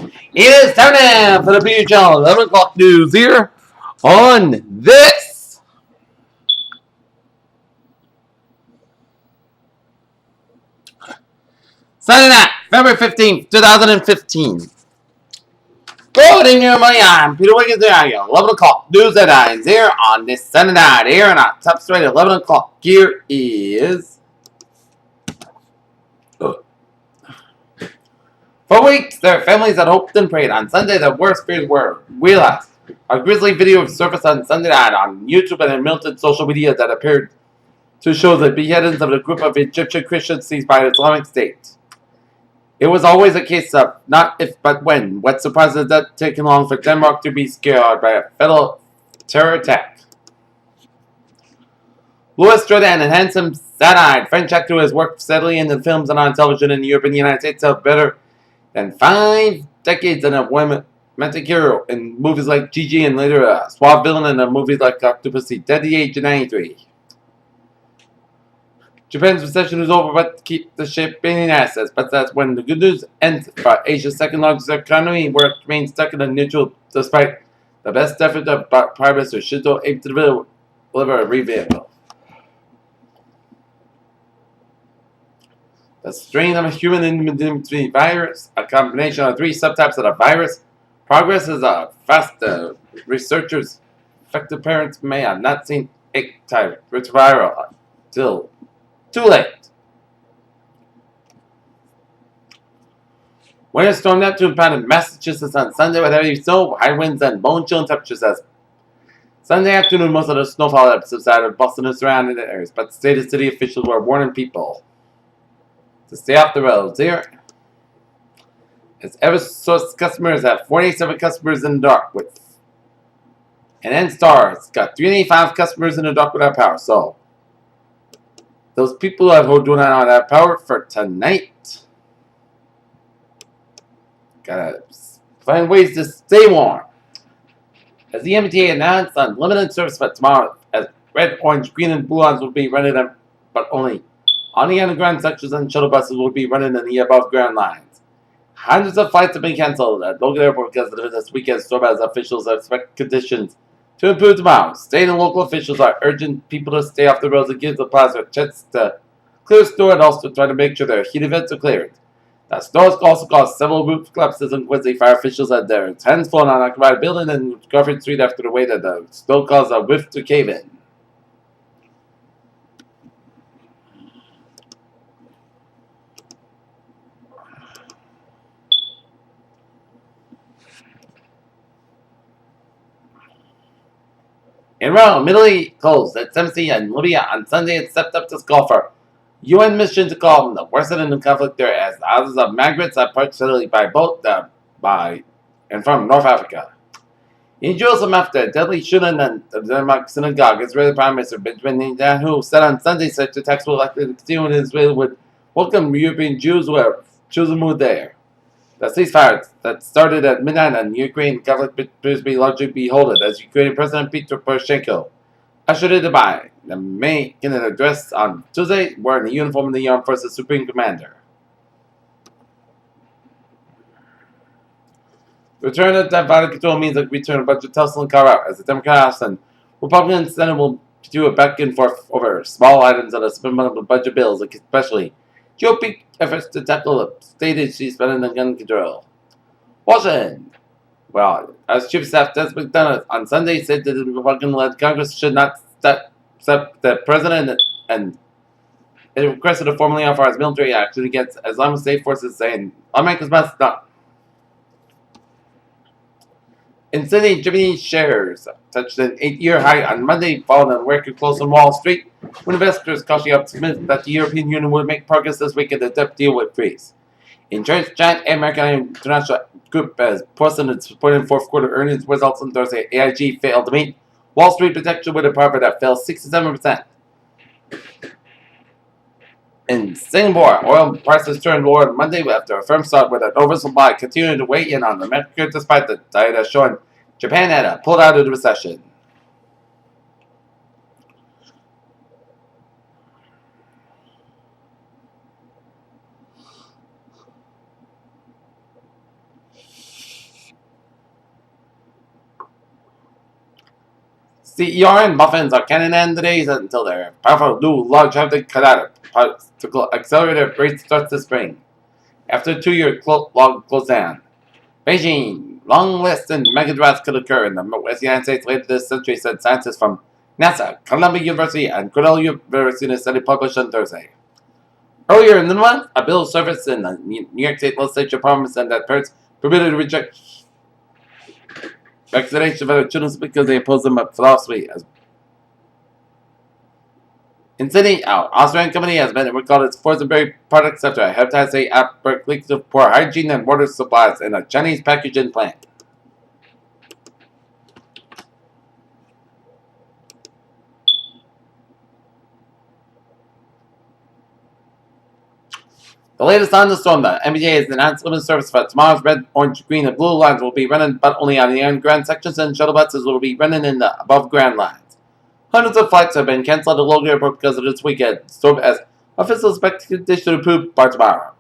It is time now for the Peter Channel 11 o'clock news here on this Sunday night, February 15th, 2015. Good evening, everybody. I'm Peter Wiggins. There you go. 11 o'clock news headlines here on this Sunday night here on our top straight at 11 o'clock. Here is. For weeks, there are families that hoped and prayed on Sunday that worst fears were realized. A grisly video surfaced on Sunday night on YouTube and in militant social media that appeared to show the beheadings of a group of Egyptian Christians seized by the Islamic State. It was always a case of not if but when. What surprises that taken long for Denmark to be scared by a fatal terror attack. Louis Jordan, a handsome, sad-eyed French actor who has worked steadily in the films and on television in Europe and the United States, have better than 5 decades and a romantic hero in movies like Gigi and later a suave villain in movies like Octopussy, dead at the age of 93. Japan's recession is over, but keep the ship spinning assets. But that's when the good news ends for Asia's second largest economy, where it remains stuck in a neutral despite the best effort of Prime Minister Shinzo Abe to deliver a revival. The strain of a human immunity virus, a combination of 3 subtypes of the virus, progresses fast. Researchers, affected parents may have not seen it type, which viral until too late. Winter storm Neptune pounded Massachusetts on Sunday with heavy snow, high winds, and bone-chilling temperatures. As Sunday afternoon, most of the snowfall had subsided in Boston and surrounding areas, but state and city officials were warning people to stay off the roads here. As Eversource customers have 47 customers in the dark with, and N-Star's got 385 customers in the dark without power. So those people who do not have power for tonight gotta find ways to stay warm. As the MTA announced on limited service for tomorrow, as red, orange, green, and blue lines will be running them, but only on the underground sections, and shuttle buses will be running in the above ground lines. Hundreds of flights have been canceled at local airport because of this weekend storm, as officials expect conditions to improve tomorrow. State and local officials are urging people to stay off the roads and give the plaza a chance to clear snow, and also try to make sure their heat events are cleared. The snow has also caused several roof collapses in Quincy. Fire officials had their hands full on an occupied building in Garfield Street after the way that the snow caused a roof to cave in. In Rome, Italy closed its embassy in Libya on Sunday and stepped up to call for UN mission to calm the worsening the conflict there, as thousands of migrants are approached Italy by boat and from North Africa. In Jerusalem, after a deadly shooting in the Denmark synagogue, Israeli Prime Minister Benjamin Netanyahu said on Sunday such attacks will likely continue, and Israel would welcome European Jews who have chosen to move there. The ceasefire that started at midnight on Ukraine conflict appears to be largely beholden, as Ukrainian President Petro Poroshenko ushered it by the making an address on Tuesday wearing the uniform of the Armed Forces Supreme Commander. The return of divided control means a return of budget tussle and carve out, as the Democrats and Republican Senate will do a back and forth over small items of the supplemental budget bills, especially GOP efforts to tackle the state issues spending on gun control. Washington. Well, as Chief of Staff Desmond McDonough on Sunday said that the Republican-led Congress should not accept the president, and it requested to formally authorize military action against Islamic State forces, saying lawmakers must not. In Sydney, Germany shares touched an 8-year high on Monday, following a record close on Wall Street, when investors cautiously optimistic that the European Union would make progress this week in the debt deal with Greece. Insurance giant American International Group has posted its reported fourth quarter earnings results on Thursday. AIG failed to meet Wall Street projection with a profit that fell 67%. In Singapore, oil prices turned lower on Monday after a firm start with an oversupply continuing to weigh in on the market, despite the data showing Japan had pulled out of the recession. CER and muffins are cannon end today until their powerful new large have cut out to accelerate their race starts this spring. After a 2-year long close down. Beijing, long list and mega droughts could occur in the West United States later this century, said scientists from NASA, Columbia University, and Cornell University in a study published on Thursday. Earlier in the month, a bill surfaced in the New York State Legislature Parliament said that parents permitted to reject vaccination for their children because they oppose them philosophy. In Sydney, our Australian company has been recalled its forcemeat products after a hepatitis A outbreak leaked to poor hygiene and water supplies in a Chinese packaging plant. The latest on the storm, the NBA has announced limited service for tomorrow's red, orange, green, and blue lines will be running, but only on the underground sections, and shuttle buses will be running in the above-ground lines. Hundreds of flights have been cancelled at Logan Airport because of this weekend storm, as officials expect conditions to improve by tomorrow.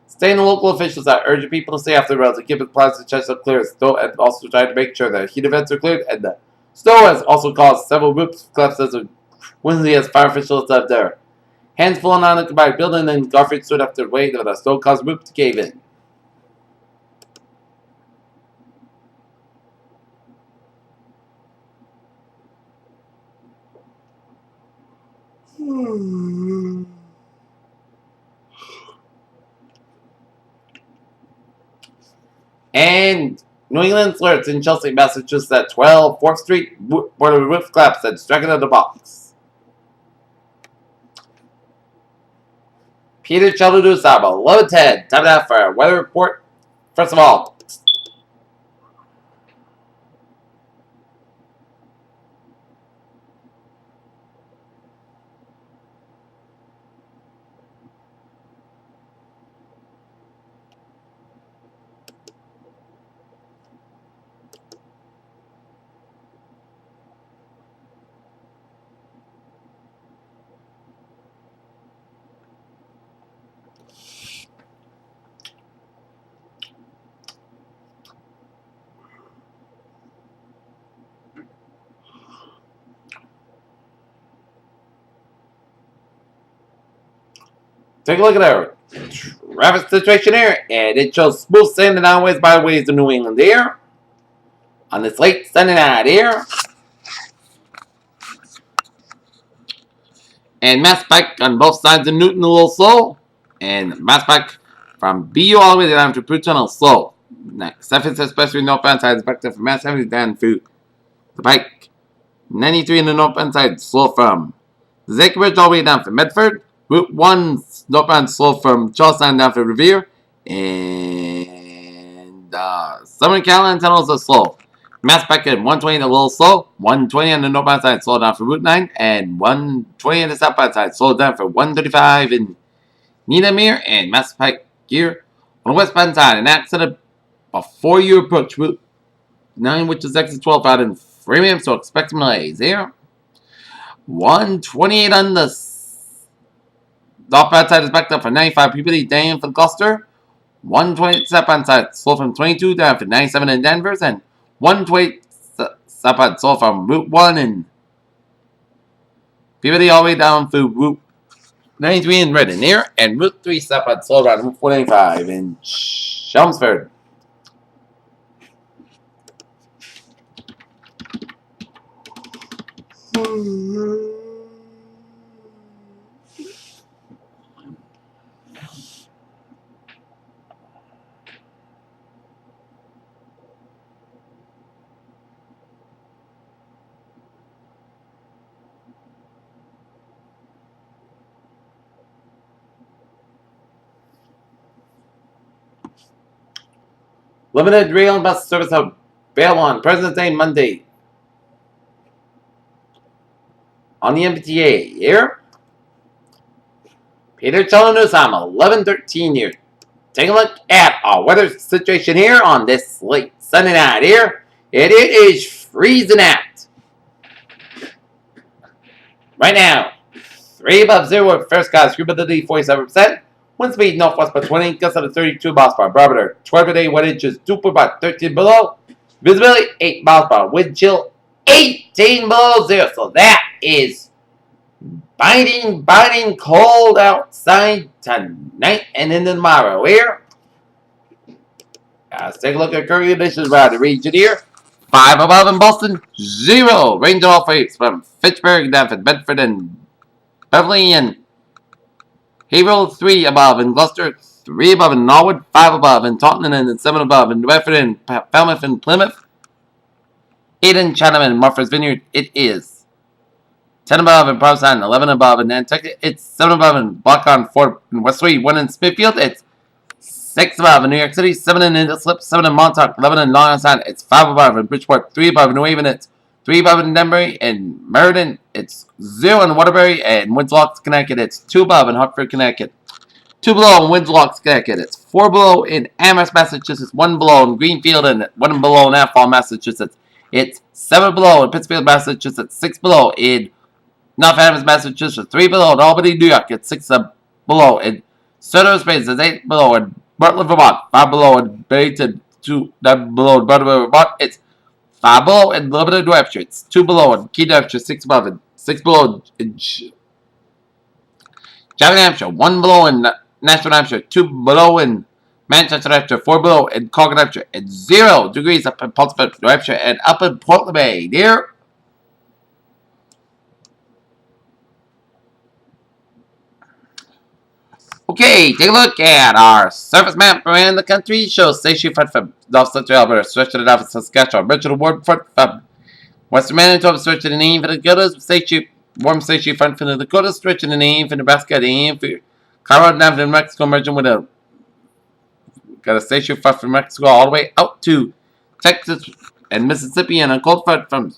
State and local officials are urging people to stay off the roads and keep the plans to chest of clear snow, and also trying to make sure that heat events are cleared. And the snow has also caused several roofs collapses of Wednesday, as fire officials said there. Hands falling on a combined building, and Garfield stood after the weight of the snow caused roof to cave in. And New England flirts in Chelsea, Massachusetts at 12 4th Street, where the roof collapsed and struck into the box. Peter Chaludu Saba, 11:10. Time now for a weather report. First of all, take a look at our traffic situation here, and it shows smooth sailing downways byways of New England here. On this late Sunday night here. And Mass Pike on both sides of Newton a little slow. And Mass Pike from BU all the way down to Pruitt Tunnel slow. Next, especially northbound side, expected from Mass 70 down through the Pike. 93 in the northbound side, slow from Zake Ridge all the way down from Medford. Route 1 northbound slow from Charlestown down to Revere. And Southern Carolina tunnels are slow. Mass Pike at 120 a little slow. 120 on the northbound side, slow down for Route 9. And 120 on the southbound side, slow down for 135 in Needhamere. And Mass Pike here on the westbound side, an accident before you approach Route 9, which is exit 12 out in Framingham, so expect some delays here. 128 on the northbound side is backed up for 95 Peabody down for Gloucester. 120 southbound side slow from 22 down for 97 in Danvers, and 120 southbound slow from Route 1 and Peabody all the way down through Route 93 in Reading here, and Route 3 southbound slow around Route 495 in Chelmsford. Limited rail and bus service of bail on President's Day Monday. On the MBTA here, Peter Chalanusama, 11:13 here. Take a look at our weather situation here on this late Sunday night here. It is freezing out. Right now, 3 above 0 with first class humidity 47%. Wind speed northwest by 20, gusts of 32 miles per hour. Barometer 12 today, 1 inches, 2 about 13 below. Visibility 8 miles per hour. Wind chill 18 below zero. So that is biting cold outside tonight and into tomorrow. Here, let's take a look at current conditions around the region here. 5 above in Boston, 0 rainfall rates from Fitchburg down to Bedford and Beverly and Haverhill. 3 above in Gloucester, 3 above in Norwood, 5 above in Taunton, and 7 above in New Bedford and Falmouth and Plymouth. 8 in Chatham and Martha's Vineyard. It is 10 above in Provincetown, 11 above in Nantucket. It's 7 above in Buckhorn, 4 in Westbury, 1 in Smithfield. It's 6 above in New York City, 7 in Islip, 7 in Montauk, 11 in Long Island. It's 5 above in Bridgeport, 3 above in New Haven. It's 3 above in Denbury and Meriden. It's 0 in Waterbury and Winslow, Connecticut. It's 2 above in Hartford, Connecticut. 2 below in Winslow, Connecticut. It's 4 below in Amherst, Massachusetts. 1 below in Greenfield and 1 below in Athol, Massachusetts. It's 7 below in Pittsfield, Massachusetts. 6 below in North Adams, Massachusetts. 3 below in Albany, New York. It's 6 below in Soto Springs. It's 8 below in Bartlett, Vermont. 5 below in Barrington. 2 below in Bartlett, Vermont. It's 5 below in Lebanon, New Hampshire. It's 2 below in Keene, New Hampshire. 6 above and 6 below in Chatham, New Hampshire. 1 below in Nashville, New Hampshire. 2 below in Manchester, New Hampshire. 4 below in Concord, New Hampshire. And 0 degrees up in Portsmouth, New Hampshire. And up in Portland Bay. Dear. Okay, take a look at our surface map around the country. Shows station front from North Central Alberta, stretching it out from Saskatchewan, Richard Ward front from Western Manitoba, stretching the name for the Dakotas, warm station front from the Dakotas, stretching the name for Nebraska, the name for Colorado, down to New Mexico, merging with got a station front from Mexico all the way out to Texas and Mississippi, and a cold front from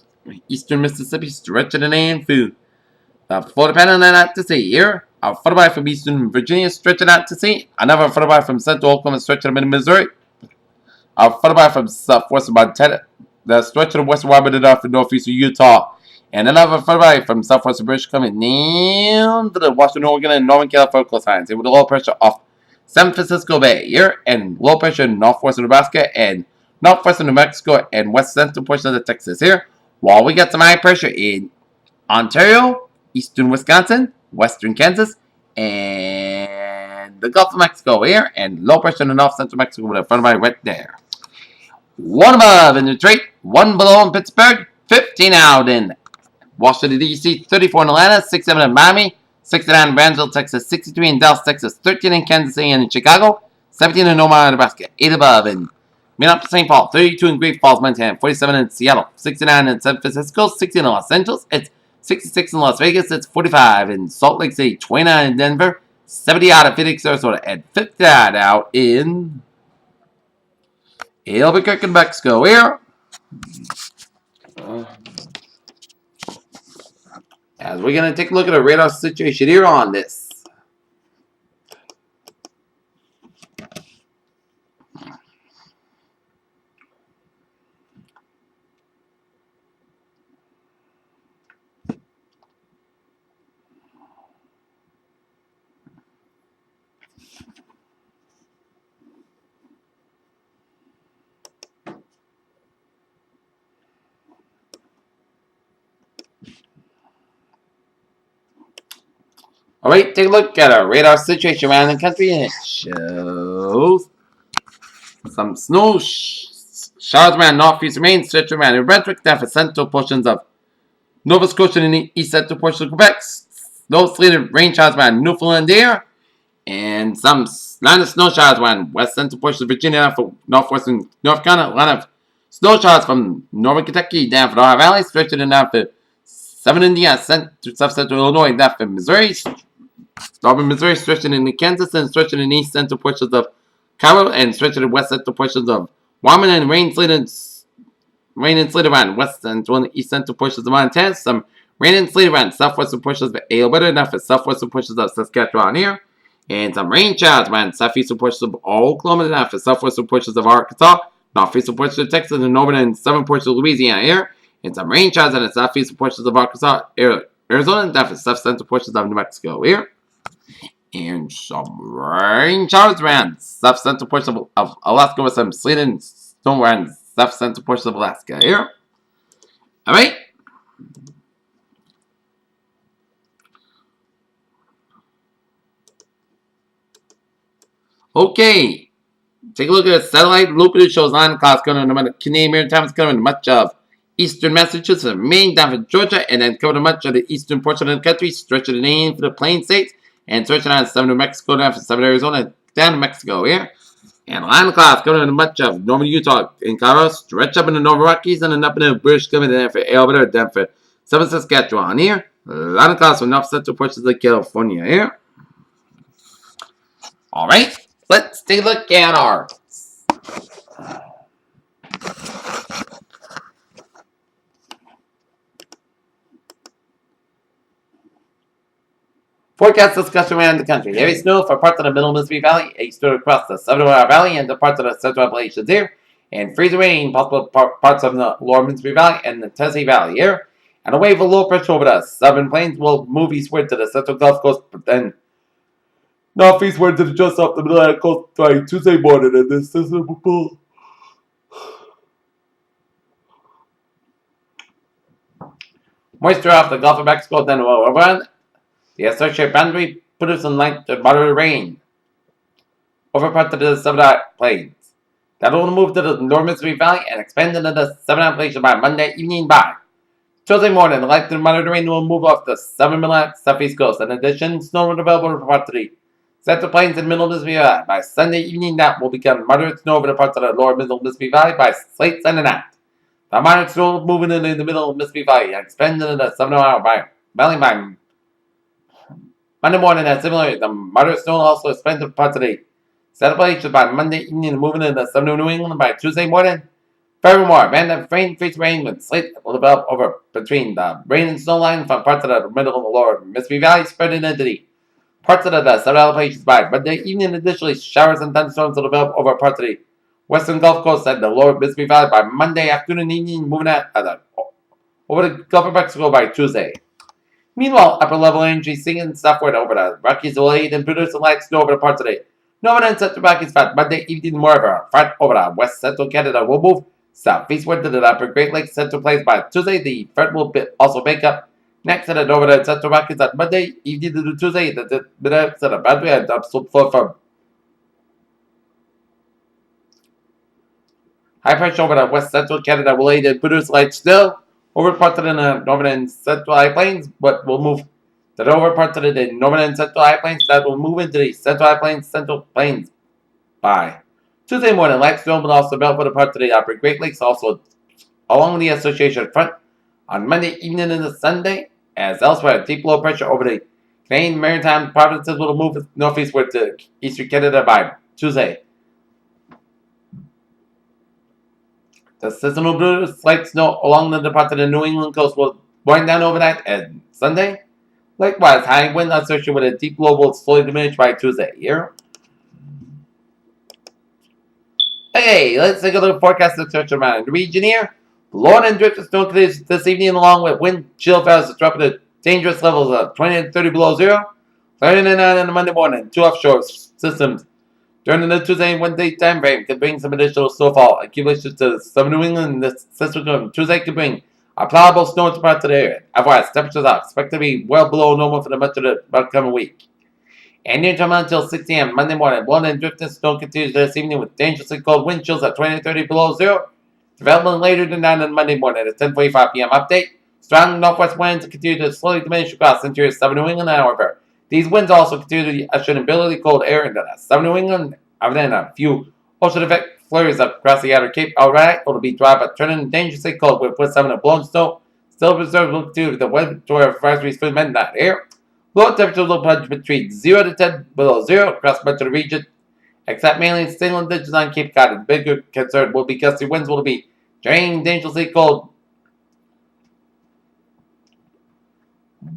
eastern Mississippi, stretching the name for Florida Panhandle out to sea here. A photoby from eastern Virginia stretching out to sea. Another photoby from central Oklahoma stretching into Missouri. A photoby from southwestern Montana that stretching western Wyoming enough in northeastern Utah. And another photoby from southwestern British Columbia down to the Washington, Oregon, and Northern California coastlines. With a low pressure off San Francisco Bay here, and low pressure in northwestern Nebraska and northwestern New Mexico and west central portion of Texas here. While we got some high pressure in Ontario, eastern Wisconsin, western Kansas, and the Gulf of Mexico here, and low pressure in the north central Mexico with a front of my right there. 1 above in Detroit, 1 below in Pittsburgh, 15 out in Washington, D.C., 34 in Atlanta, 67 in Miami, 69 in Brownsville, Texas, 63 in Dallas, Texas, 13 in Kansas City and in Chicago, 17 in Omaha, Nebraska, 8 above in Minneapolis, St. Paul, 32 in Great Falls, Montana, 47 in Seattle, 69 in San Francisco, 60 in Los Angeles, it's 66 in Las Vegas, it's 45 in Salt Lake City, 29 in Denver, 70 out of Phoenix, Arizona, and 59 out in Albuquerque, Mexico. Here, as we're going to take a look at a radar situation here on this. Alright, take a look at our radar situation around the country, and it shows some snow showers around northeastern Maine, stretching around New Brunswick, down for central portions of Nova Scotia and the east central portions of Quebec. Snow slated rain showers around Newfoundland there, and some line of snow showers around west central portions of Virginia, down for northwestern North Carolina. A line of snow showers from northern Kentucky down for the Ohio Valley, stretching down for southern Indiana, south central Illinois, down for Missouri. Northern Missouri, stretching into Kansas, and stretching in east central portions of Cairo, and stretching in west central portions of Wyoming, and rain and sleet around west central and east central portions of Montana. Some rain and sleet around southwestern portions of Alberta, enough for southwestern portions of Saskatchewan here, and some rain showers around southeastern portions of Oklahoma, enough for southwestern portions of Arkansas, northeastern portions of Texas, and northern and southern portions of Louisiana here, and some rain showers in the southeastern portions of Arkansas, Arizona, enough for south central portions of New Mexico here. And some rain showers around south central portions of Alaska with some sleet and snow around south central portions of Alaska here. Alright, Okay. Take a look at the satellite. Loop shows 9 o'clock going on the Canadian Maritime is covering much of eastern Massachusetts, Maine, down to Georgia, and then covering much of the eastern portion of the country, stretching the name for the Plain States, and stretching on southern New Mexico, down from southern Arizona, down to Mexico here. And 9 o'clock going on much of northern Utah and Colorado, stretch up in the Northern Rockies, and then up in the British Columbia, then for Alberta, down for southern Saskatchewan here. 9 o'clock from north central portions of California here. All right, let's take a look at our forecast discussion around the country. Heavy snow for parts of the middle Mississippi Valley, a snow across the southern Ohio Valley and the parts of the central Appalachians here, and freezing rain possible parts of the lower Mississippi Valley and the Tennessee Valley here. And a wave of low pressure over the southern plains will move eastward to the central Gulf Coast, but then northeastward to just off the middle of the coast by Tuesday morning, and this system will pull. Moisture off the Gulf of Mexico then will overrun the associated boundary, producing light to moderate rain over parts of the southern plains. That will move to the northern Mississippi Valley and expand into the southern Appalachians by Monday evening by Tuesday morning. The light to moderate rain will move off the southern middle southeast coast. In addition, snow will available for parts of the central plains and middle Mississippi Valley. By Sunday evening, that will become moderate snow over the parts of the lower middle Mississippi Valley by late Sunday night. The moderate snow moving into the middle of Mississippi Valley and expand into the southern Ohio Valley by Monday morning, and similarly, the moderate snow will also expand to parts of the central Appalachians by Monday evening and moving into the southern New England by Tuesday morning. Furthermore, random freeze rain with sleet will develop over between the rain and snow line from parts of the middle and the lower Mississippi Valley, spreading into the parts of the southern Appalachians by Monday evening. Additionally, showers and thunderstorms will develop over parts of the western Gulf Coast and the lower Mississippi Valley by Monday afternoon and evening, moving over the Gulf of Mexico by Tuesday. Meanwhile, upper-level energy sinking southward over the Rockies will aid and produce light snow over the parts of the northern and central Rockies by Monday evening. Moreover, a front over the west central Canada will move southeastward to the upper Great Lakes Central Plains by Tuesday. The front will also make up next to the northern and central Rockies on Monday evening to Tuesday. The minutes of the boundary and upslope flow from high pressure over the west central Canada will aid and produce light snow over parts of the northern and central high plains, but will move to the over parts of the northern and central high plains that will move into the central high plains, central plains by Tuesday morning. Light snow will also melt for the parts of the upper Great Lakes, also along the association front on Monday evening into Sunday. As elsewhere, deep low pressure over the Canadian maritime provinces will move northeastward to eastern Canada by Tuesday. The system will produce light snow along the parts of the New England coast will wind down overnight and Sunday. Likewise, high wind associated with a deep low will slowly diminish by Tuesday here. Okay, let's take a look at forecast to search around the region here. Blowing and drifting snow conditions this evening, along with wind chill values dropping to dangerous levels of 20 to 30 below zero. 39 on the Monday morning. 2 offshore systems during the Tuesday and Wednesday time frame could bring some additional snowfall accumulations to southern New England. This system Tuesday could bring a plowable snow to parts of the area. Otherwise, temperatures are expected to be well below normal for the much of the upcoming week. And near term until 6 a.m. Monday morning, blowing and drifting snow continues this evening with dangerously cold wind chills at 20 to 30 below zero. Development later than that on Monday morning at 10:45 p.m. Update. Strong northwest winds continue to slowly diminish across interior southern New England, however. These winds also continue to usher in ability cold air into southern New England, other than a few ocean effect flurries across the outer Cape. Alright, it'll be dry but turning dangerously cold with some of the blown snow still preserved look to the weather advisories for midnight here. Low temperatures will plunge between 0 to 10 below zero across much of the region, except mainly in single digits on Cape Cod. The bigger concern will be gusty winds will be draining dangerously cold.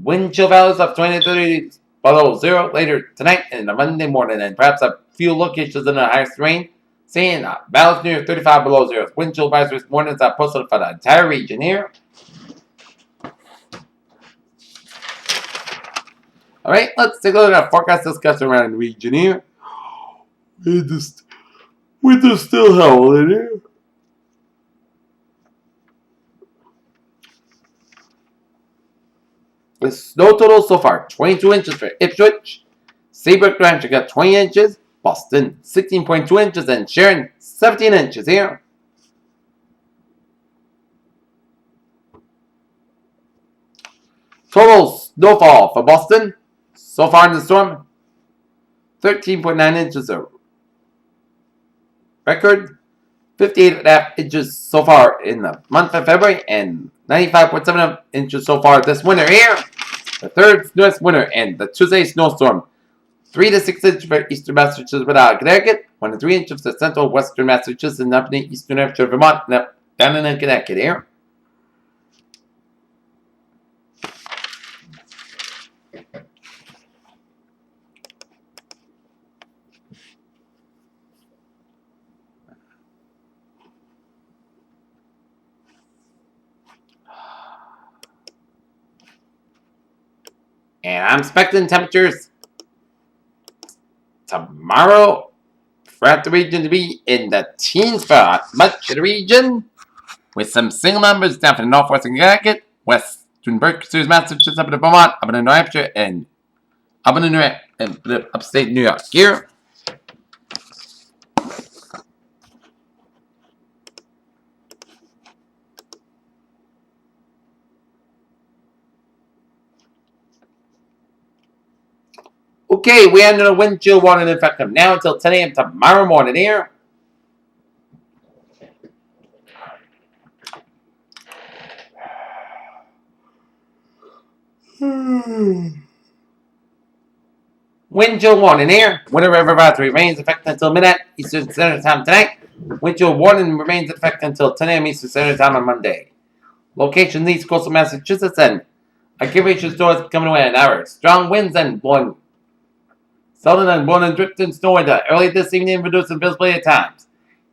Wind chill values of 20 to 30 below zero later tonight and the Monday morning, and perhaps a few locations in the highest rain. Seeing values near 35 below zero. Wind chill advisories mornings are posted for the entire region here. Alright, let's take a look at forecast discussion around the region here. Winter's still howling here. The snow total so far, 22 inches for Ipswich. Seabrook Ranch got 20 inches. Boston 16.2 inches, and Sharon 17 inches here. Total snowfall for Boston so far in the storm, 13.9 inches of record, 58.5 inches so far in the month of February, and 95.7 inches so far this winter here. The third snowiest winter and the Tuesday snowstorm. 3 to 6 inches for eastern Massachusetts without Connecticut, 1 to 3 inches for central western Massachusetts, and up in eastern New Hampshire, Vermont, and up down in Connecticut here. And I'm expecting temperatures tomorrow throughout the region to be in the teens for much of the region, with some single numbers down for the northwestern Connecticut, western Berkshire, Massachusetts, up in Vermont, up in New Hampshire, and up in the upstate New York here. Okay, we ended a wind chill warning in effect from now until 10 a.m. tomorrow morning here. Wind chill warning here. Winter River Advisory remains effective until midnight Eastern Standard Time tonight. Wind chill warning remains in effect until 10 a.m. Eastern Standard Time on Monday. Location East Coastal Massachusetts, and accumulation stores coming away in hours. Strong winds and blowing. Southern and blowing and drifting snow into early this evening, reducing visibility at times.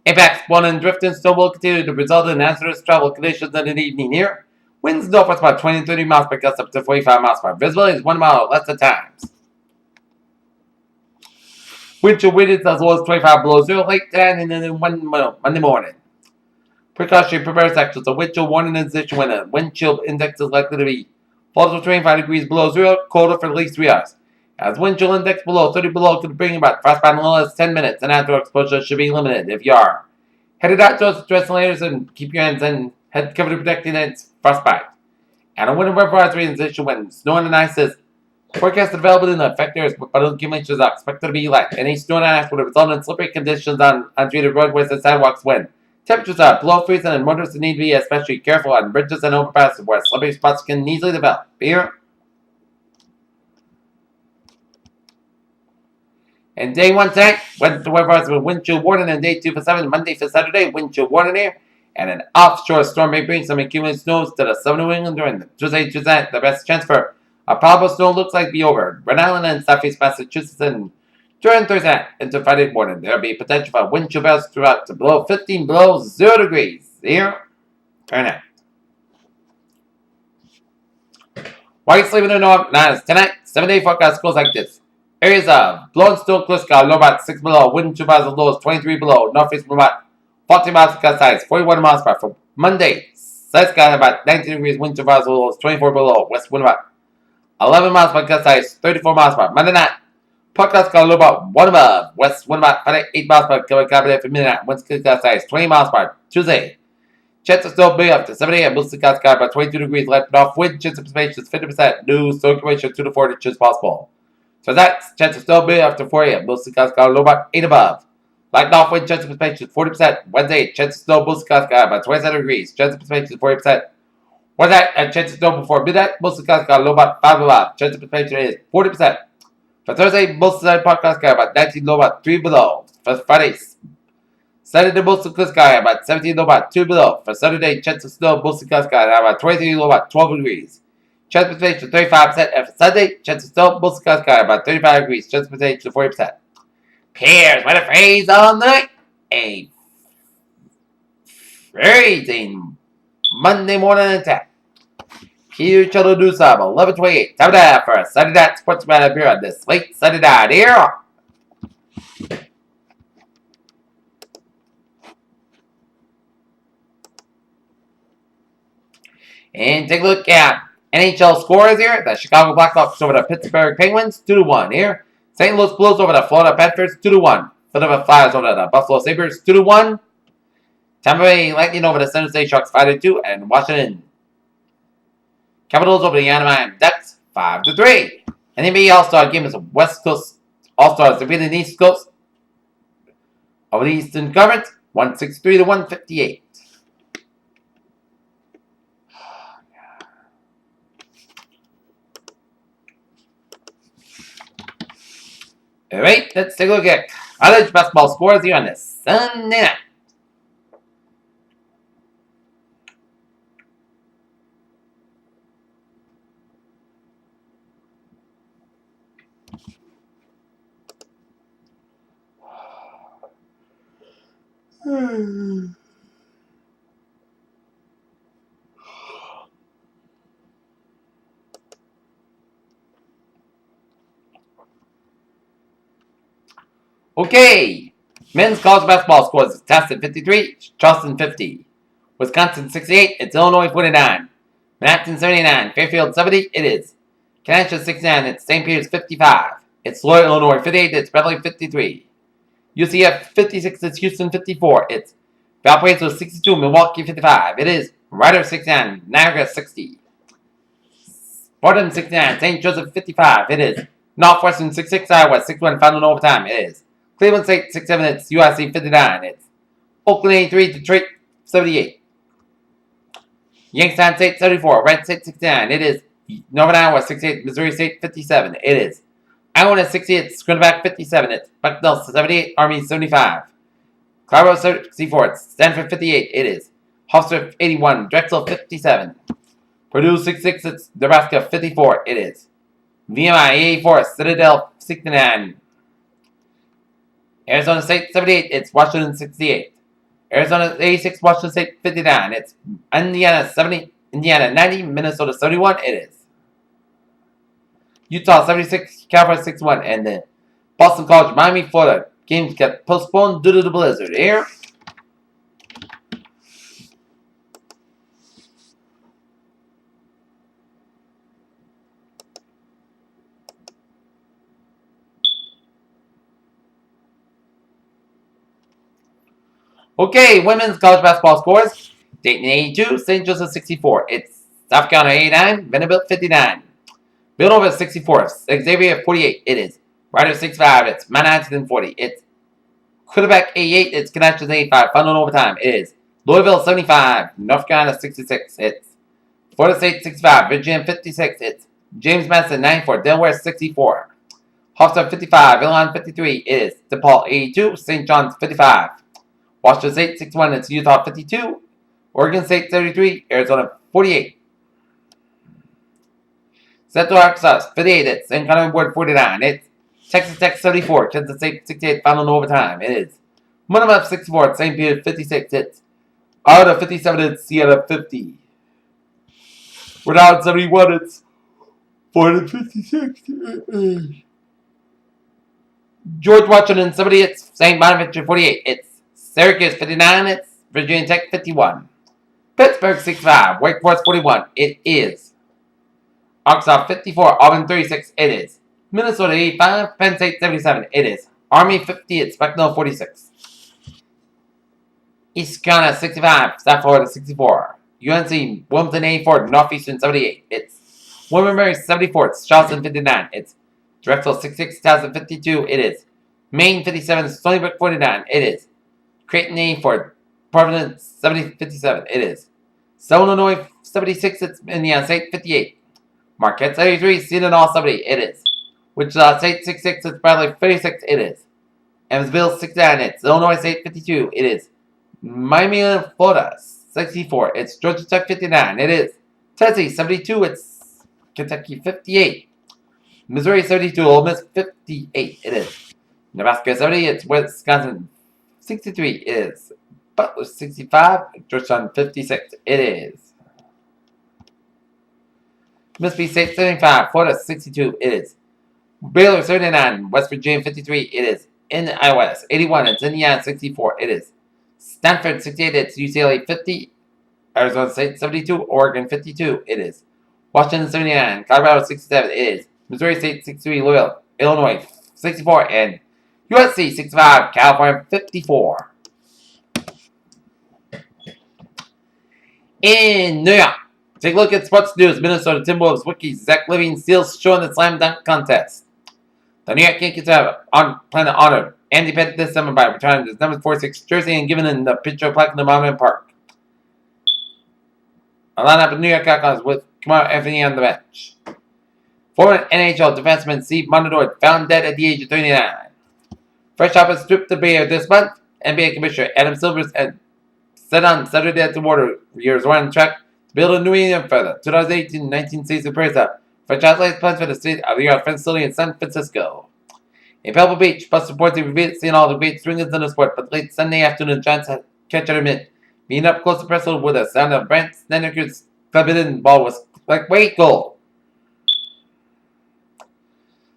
Impacts blowing and drifting snow will continue to result in hazardous travel conditions in the evening here. Winds northwest about 20 to 30 miles per gust up to 45 miles per hour. Visibility is 1 mile or less at times. Wind chill winds as low as 25 below zero late tonight and then Monday morning. Precautionary prepare sections. A wind chill warning is issued when a wind chill index is likely to be falls to 25 degrees below zero, colder for at least 3 hours. As wind chill index below 30 below could bring about frostbite in as little as 10 minutes, and outdoor exposure should be limited if you are headed outdoors, dress layers, and keep your hands and head covered to protect against frostbite. And a winter weather advisory is issued when snow and ice is forecast available in the affected areas, but accumulations are expected to be light. Any snow and ice would result in slippery conditions on untreated roadways and sidewalks when temperatures are below freezing, and motorists need to be especially careful on bridges and overpasses where slippery spots can easily develop. Here. And day 1 tonight, weather advisory with wind chill warning, and day 2 for 7, Monday for Saturday, wind chill warning here. And an offshore storm may bring some accumulated snows to the southern New England during the Tuesday. The best chance for a probable snow looks like be over Rhode Island and southeast Massachusetts, and during Thursday night into Friday morning, there will be potential for wind chill belts throughout to below 15 below 0 degrees here tonight. While you're sleeping in the north, tonight, 7-day forecast goes like this. Areas of blowing snow, clear sky, low about 6 below, wind 2 miles as low as 23 below, northeast about 40 miles per size, 41 miles per hour. For Monday, south sky about 19 degrees, wind 2 miles as low as 24 below, west wind about 11 miles per gust size, 34 miles per hour. Monday night, forecast sky low about 1 above, west wind about 8 miles per hour for midnight, wind gust size 20 miles per hour. Tuesday, chance of snow be up to 7 a.m. Mostly sky about 22 degrees, left off wind, chance of precipitation is 50%, new circulation 2 to 4 inches possible. So that's chance of snow be after 4 a.m. Mostly sky low about 8 above. Light off wind, chance of precipitation is 40%. Wednesday, chance of snow, mostly sky about 27 degrees. Chance of precipitation is 40%. Wednesday, and chance of snow before midnight, mostly sky low about 5 above. Chance of precipitation is 40%. For Thursday, mostly sunny podcast sky about 19 low about 3 below. For Friday, Saturday, mostly clear sky about 17 low about 2 below. For Saturday, chance of snow, mostly clear sky about 23 low about 12 degrees. Chance of precipitation 35%. And for Sunday, chance of snow, mostly clear sky about 35 degrees. Chance of precipitation 40%. Here's what a phrase all night. A freezing Monday morning attack. Huge channel news time 11:28. Time now for a Sunday Night Sports Roundup here on this late Sunday night here. And take a look at NHL scores here. The Chicago Blackhawks over the Pittsburgh Penguins 2-1 here. St. Louis Blues over the Florida Panthers 2-1. Philadelphia Flyers over the Buffalo Sabres 2-1. Tampa Bay Lightning over the San Jose Sharks 5-2. And Washington Capitals over the Anaheim Ducks 5-3. And the NBA All-Star Game is a West Coast All-Stars defeating the East Coast over the Eastern Conference 163-158. Alright, let's take a look at college basketball scores here on this Sunday night. Okay, men's college basketball scores: Towson 53, Charleston 50, Wisconsin 68, it's Illinois 49, Manhattan 79, Fairfield 70, it is Kenosha 69, it's St. Peter's 55, it's Loyola Illinois 58, it's Beverly 53, UCF 56, it's Houston 54, it's Valparaiso 62, Milwaukee 55, it is Rider 69, Niagara 60, Fordham 69, St. Joseph 55, it is Northwestern 66, Iowa 61, final in overtime, it is Cleveland State 67, it's USC 59, it's Oakland 83, Detroit 78, Youngstown State 74, Red State 69, it is Northern Iowa 68, Missouri State 57, it is Iowa 68, it's Scrinaback 57, it's Bucknell 78, Army 75, Colorado 64, it's Stanford 58, it is Hofstra 81, Drexel 57, Purdue 66, it's Nebraska 54, it is VMI 84, Citadel 69, Arizona State 78, it's Washington 68. Arizona 86, Washington State 59. It's Indiana 70, Indiana 90, Minnesota 71, it is. Utah 76, California 61, and then Boston College, Miami, Florida. Games got postponed due to the blizzard here. Okay, women's college basketball scores. Dayton 82, St. Joseph 64. It's South Carolina 89, Vanderbilt 59. Villanova 64, Xavier 48, it is. Rider 65, it's Manhattan 40. It's Quebec 88, it's Connections 85, final overtime, it is. Louisville 75, North Carolina 66, it's Florida State 65, Virginia 56, it's James Madison 94, Delaware 64. Hofstra 55, Illinois 53, it is. DePaul 82, St. John's 55. Washington State 61, it's Utah 52. Oregon State 33, Arizona 48. Central Arkansas 58, it's St. Connor Board 49. It's Texas Tech 74, Kansas State 68, final in overtime. It is Monmouth 64, St. Peter 56, it's Iowa 57, it's Siena 50. Rhode Island 71, it's Florida 56. George Washington 70, it's St. Bonaventure 48, it's Syracuse 59, it's Virginia Tech 51. Pittsburgh 65, Wake Forest 41, it is. Arkansas 54, Auburn 36, it is. Minnesota 85, Penn State 77, it is. Army 50, it's Bucknell 46. East Carolina 65, South Florida 64. UNC Wilmington 84, Northeastern 78, it's. William-Mary 74, it's Charleston 59, it's. Drexel 66, Towson 52, it is. Maine 57, Stony Brook 49, it is. Creighton 84, Providence 57, it is. Southern Illinois 76, it's Indiana State 58. Marquette 73, Seton 70, it is. Wichita State 66, it's Bradley 36, it is. Evansville 69, it's Illinois State 52, it is. Miami, Florida 64, it's Georgia Tech 59, it is. Tennessee 72, it's Kentucky 58. Missouri 72, Ole Miss 58, it is. Nebraska 70, it's Wisconsin 63, it is. Butler 65, Georgetown 56, it is. Mississippi State 75, Florida 62, it is. Baylor 79, West Virginia 53, it is. In Iowa 81, it's Indiana 64, it is. Stanford 68, it's UCLA 50, Arizona State 72, Oregon 52, it is. Washington 79, Colorado 67, it is. Missouri State 63, Loyola, Illinois 64, and USC 65, California 54. In New York, take a look at sports news. Minnesota Timberwolves rookie Zach LaVine steals show in the slam dunk contest. The New York Yankees have plan to honor Andy Pettitte this summer by retiring his number 46 jersey and giving him the picture plaque in the Monument Park. A lineup of New York Outlaws with Kamara Anthony on the bench. Former NHL defenseman Steve Monador found dead at the age of 39. Fresh off a strip debut this month, NBA Commissioner Adam Silver said on Saturday at the Warriors were on track to build a new union for the 2018-19 season playoffs for athletes plans for the state-of-the-art facility in San Francisco. In Pebble Beach, bus reports have revealed seeing all the great swingers in the sport, but late Sunday afternoon, Giants had catch at mid. Being up close to Preston with a sound of Brent Snedeker's club-hidden ball was like weight goal.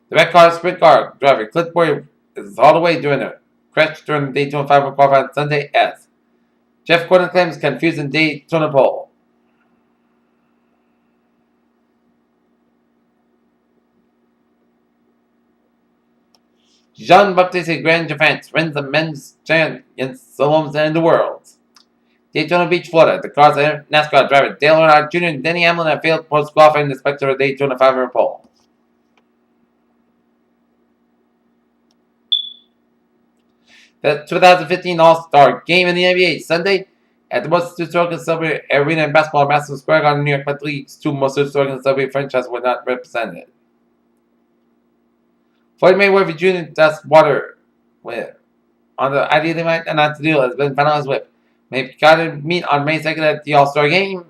The red car sprint car driver Clint Boyer is all the way during a crash during the Daytona 500 qualifying on Sunday as Jeff Gordon claims confusing Daytona pole. Jean-Baptiste Grandjean wins the men's giant against Saloms in the world. Daytona Beach, Florida. The car's NASCAR driver Dale Earnhardt Jr. and Denny Hamlin have failed post-qualifying in the specter of Daytona 500 pole. The 2015 All-Star Game in the NBA Sunday at the most historic and celebrated arena in basketball, Madison Square Garden, New York, but the league's two most historic and celebrated franchises were not represented. Floyd Mayweather Jr. Dust Water on the ideally might not to deal has been finalized with. May Carter meet on May 2nd at the All-Star Game.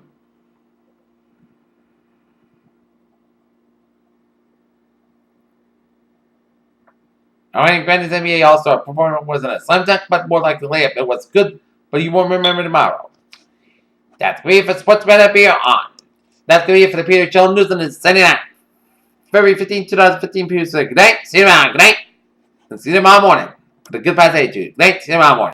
Alright, Brandon's NBA All-Star performance wasn't a slam dunk, but more like a layup. It was good, but you won't remember tomorrow. That's going to be it for Sports Bet Up here on. That's going to be it for the Peter Chell News on this Sunday night. February 15, 2015. Peter said good night, see you around, good night, and see you tomorrow morning. For the good past attitude. Good night, see you tomorrow morning.